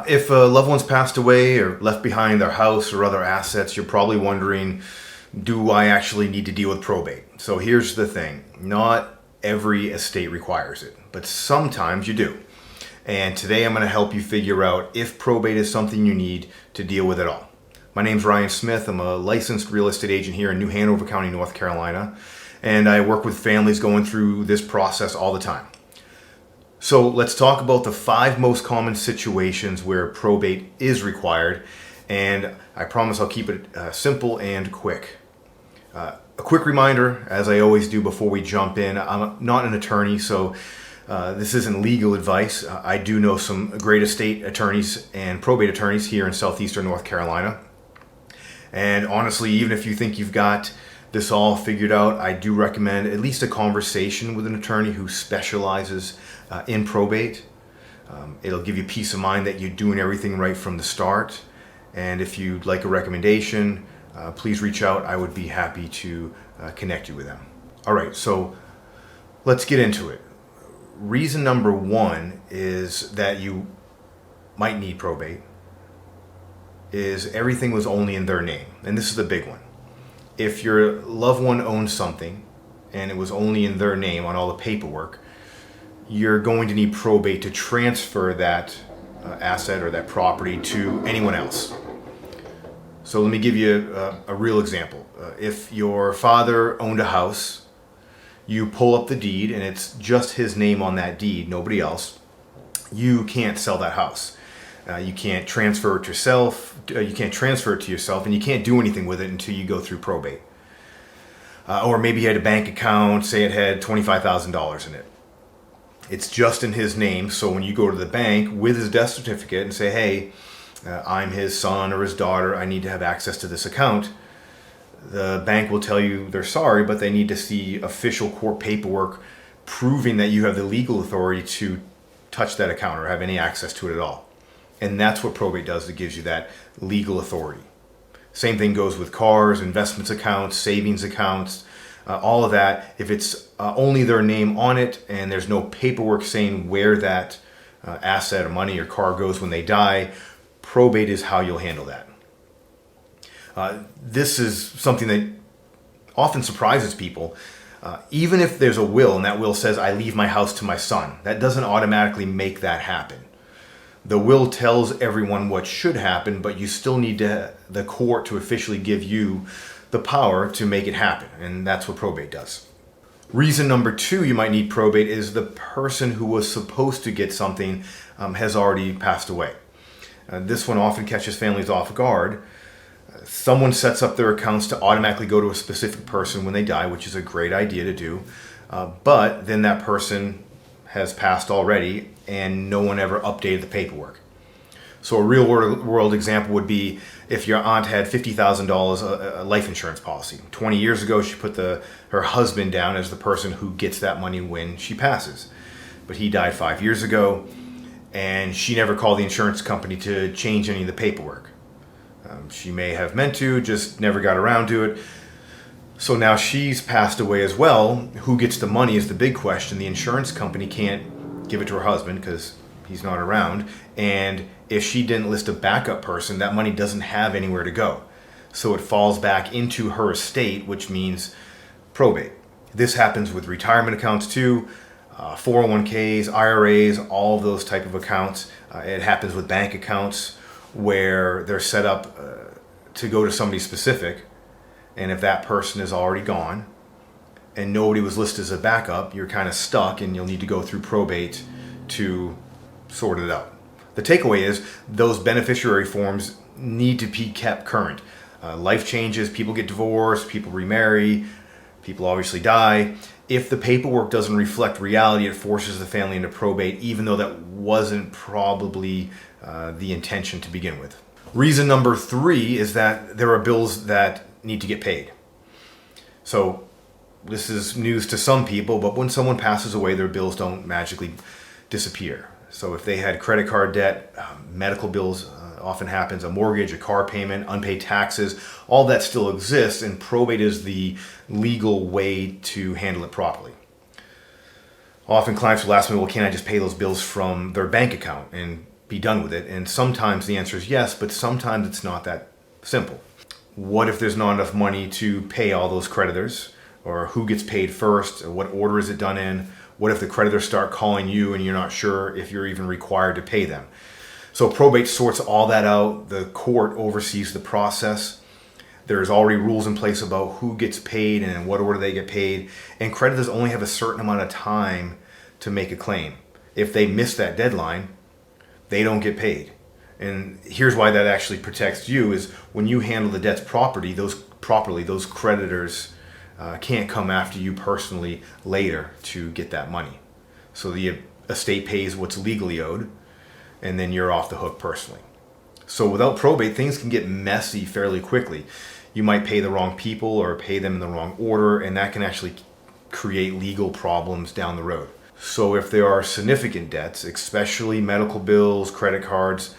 If a loved one's passed away or left behind their house or other assets, you're probably wondering, do I actually need to deal with probate? So here's the thing. Not every estate requires it, but sometimes you do. And today I'm going to help you figure out if probate is something you need to deal with at all. My name's Ryan Smith. I'm a licensed real estate agent here in New Hanover County, North Carolina, and I work with families going through this process all the time. So let's talk about the 5 most common situations where probate is required, and I promise I'll keep it simple and quick. A quick reminder, as I always do before we jump in, I'm not an attorney, so this isn't legal advice. I do know some great estate attorneys and probate attorneys here in southeastern North Carolina. And honestly, even if you think you've got this all figured out, I do recommend at least a conversation with an attorney who specializes in probate. It'll give you peace of mind that you're doing everything right from the start. And if you'd like a recommendation, please reach out. I would be happy to connect you with them. All right, so let's get into it. Reason number 1 is that you might need probate is everything was only in their name. And this is the big one. If your loved one owns something and it was only in their name on all the paperwork, you're going to need probate to transfer that asset or that property to anyone else. So let me give you a real example. If your father owned a house, you pull up the deed and it's just his name on that deed, nobody else, you can't sell that house. You can't transfer it to yourself. You can't transfer it to yourself, and you can't do anything with it until you go through probate. Or maybe you had a bank account, say it had $25,000 in it. It's just in his name, so when you go to the bank with his death certificate and say, hey, I'm his son or his daughter, I need to have access to this account, the bank will tell you they're sorry, but they need to see official court paperwork proving that you have the legal authority to touch that account or have any access to it at all. And that's what probate does. It gives you that legal authority. Same thing goes with cars, investments accounts, savings accounts, all of that. If it's only their name on it and there's no paperwork saying where that asset or money or car goes when they die, probate is how you'll handle that. This is something that often surprises people. Even if there's a will and that will says, I leave my house to my son, that doesn't automatically make that happen. The will tells everyone what should happen, but you still need the court to officially give you the power to make it happen, and that's what probate does. Reason number 2 you might need probate is the person who was supposed to get something has already passed away. This one often catches families off guard. Someone sets up their accounts to automatically go to a specific person when they die, which is a great idea to do, but then that person has passed already and no one ever updated the paperwork. So a real world example would be if your aunt had $50,000 a life insurance policy. 20 years ago, she put her husband down as the person who gets that money when she passes. But he died 5 years ago, and she never called the insurance company to change any of the paperwork. She may have meant to, just never got around to it. So now she's passed away as well. Who gets the money is the big question. The insurance company can't give it to her husband because he's not around. And if she didn't list a backup person, that money doesn't have anywhere to go. So it falls back into her estate, which means probate. This happens with retirement accounts too, 401ks, IRAs, all of those type of accounts. It happens with bank accounts where they're set up to go to somebody specific. And if that person is already gone and nobody was listed as a backup, you're kind of stuck and you'll need to go through probate to sort it out. The takeaway is those beneficiary forms need to be kept current. Life changes, people get divorced, people remarry, people obviously die. If the paperwork doesn't reflect reality, it forces the family into probate, even though that wasn't probably the intention to begin with. Reason number 3 is that there are bills that need to get paid. So this is news to some people, but when someone passes away, their bills don't magically disappear. So if they had credit card debt, medical bills often happens, a mortgage, a car payment, unpaid taxes, all that still exists, and probate is the legal way to handle it properly. Often clients will ask me, well, can't I just pay those bills from their bank account? And be done with it? And sometimes the answer is yes, but sometimes it's not that simple. What if there's not enough money to pay all those creditors? Or who gets paid first? Or what order is it done in? What if the creditors start calling you and you're not sure if you're even required to pay them? So probate sorts all that out. The court oversees the process. There's already rules in place about who gets paid and in what order they get paid. And creditors only have a certain amount of time to make a claim. If they miss that deadline, they don't get paid. And here's why that actually protects you is when you handle the debts properly, those creditors can't come after you personally later to get that money. So the estate pays what's legally owed, and then you're off the hook personally. So without probate, things can get messy fairly quickly. You might pay the wrong people or pay them in the wrong order, and that can actually create legal problems down the road. So if there are significant debts, especially medical bills, credit cards,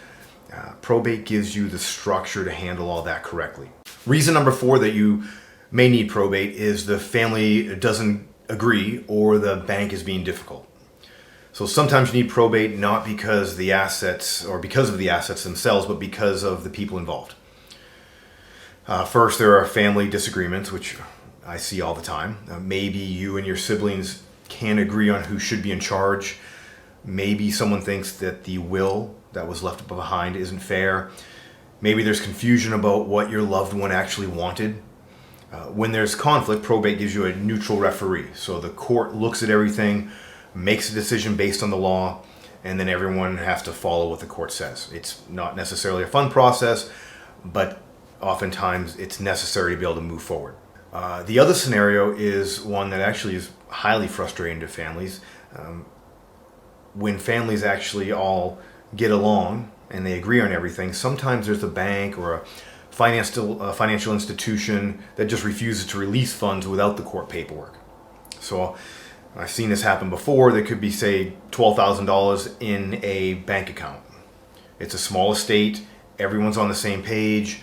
probate gives you the structure to handle all that correctly. Reason number 4 that you may need probate is the family doesn't agree or the bank is being difficult. So sometimes you need probate not because the assets or because of the assets themselves, but because of the people involved. First, there are family disagreements, which I see all the time. Maybe you and your siblings can't agree on who should be in charge. Maybe someone thinks that the will that was left behind isn't fair. Maybe there's confusion about what your loved one actually wanted. When there's conflict, probate gives you a neutral referee. So the court looks at everything, makes a decision based on the law, and then everyone has to follow what the court says. It's not necessarily a fun process, but oftentimes it's necessary to be able to move forward. The other scenario is one that actually is highly frustrating to families. When families actually all get along and they agree on everything, sometimes there's a bank or a financial institution that just refuses to release funds without the court paperwork. So I've seen this happen before. There could be, say, $12,000 in a bank account. It's a small estate. Everyone's on the same page.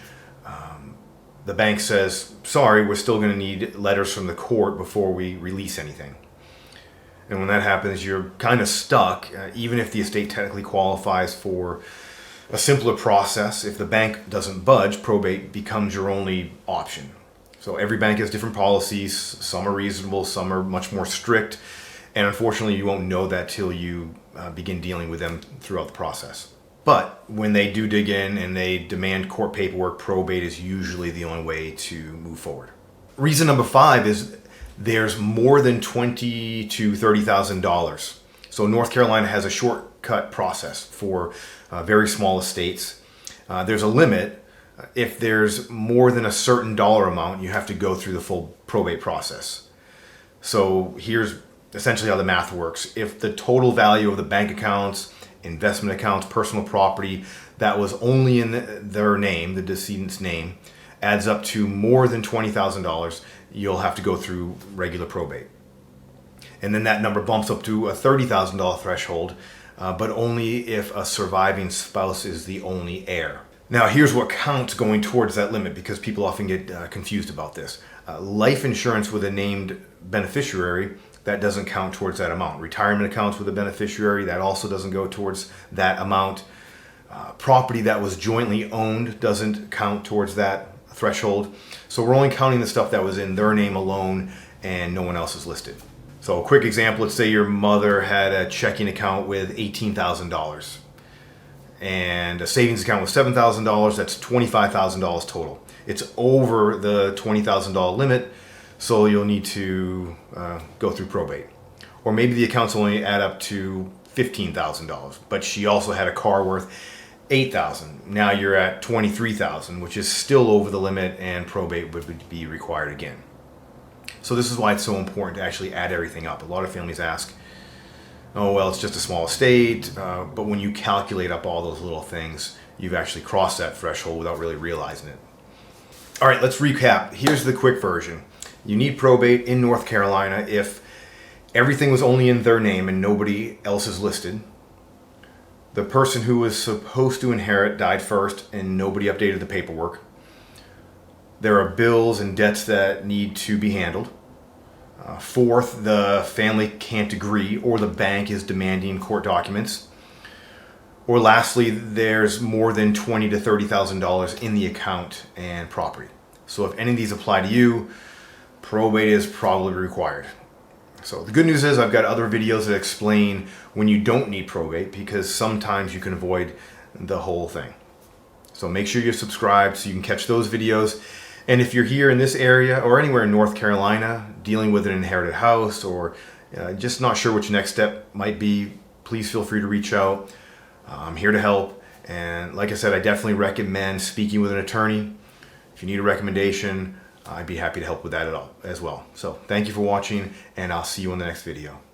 The bank says, sorry, we're still going to need letters from the court before we release anything. And when that happens, you're kind of stuck, even if the estate technically qualifies for a simpler process. If the bank doesn't budge, probate becomes your only option. So every bank has different policies. Some are reasonable, some are much more strict. And unfortunately, you won't know that till you begin dealing with them throughout the process. But when they do dig in and they demand court paperwork, probate is usually the only way to move forward. Reason number 5 is there's more than $20,000 to $30,000. So North Carolina has a shortcut process for very small estates. There's a limit. If there's more than a certain dollar amount, you have to go through the full probate process. So here's essentially how the math works. If the total value of the bank accounts, investment accounts, personal property that was only in their name, the decedent's name, adds up to more than $20,000, you'll have to go through regular probate. And then that number bumps up to a $30,000 threshold, but only if a surviving spouse is the only heir. Now, here's what counts going towards that limit, because people often get confused about this. Life insurance with a named beneficiary, that doesn't count towards that amount. Retirement accounts with a beneficiary, that also doesn't go towards that amount. Property that was jointly owned doesn't count towards that threshold. So we're only counting the stuff that was in their name alone and no one else is listed. So a quick example, let's say your mother had a checking account with $18,000 and a savings account with $7,000, that's $25,000 total. It's over the $20,000 limit, so you'll need to go through probate. Or maybe the accounts only add up to $15,000, but she also had a car worth $8,000. Now you're at $23,000, which is still over the limit, and probate would be required again. So this is why it's so important to actually add everything up. A lot of families ask, oh, well, it's just a small estate, but when you calculate up all those little things, you've actually crossed that threshold without really realizing it. All right, let's recap. Here's the quick version. You need probate in North Carolina if everything was only in their name and nobody else is listed. The person who was supposed to inherit died first and nobody updated the paperwork. There are bills and debts that need to be handled. Fourth, the family can't agree or the bank is demanding court documents. Or lastly, there's more than $20,000 to $30,000 in the account and property. So if any of these apply to you, probate is probably required. So the good news is I've got other videos that explain when you don't need probate, because sometimes you can avoid the whole thing. So make sure you're subscribed so you can catch those videos. And if you're here in this area or anywhere in North Carolina dealing with an inherited house, or just not sure which next step might be, please feel free to reach out. I'm here to help. And like I said, I definitely recommend speaking with an attorney. If you need a recommendation, I'd be happy to help with that as well. So thank you for watching, and I'll see you in the next video.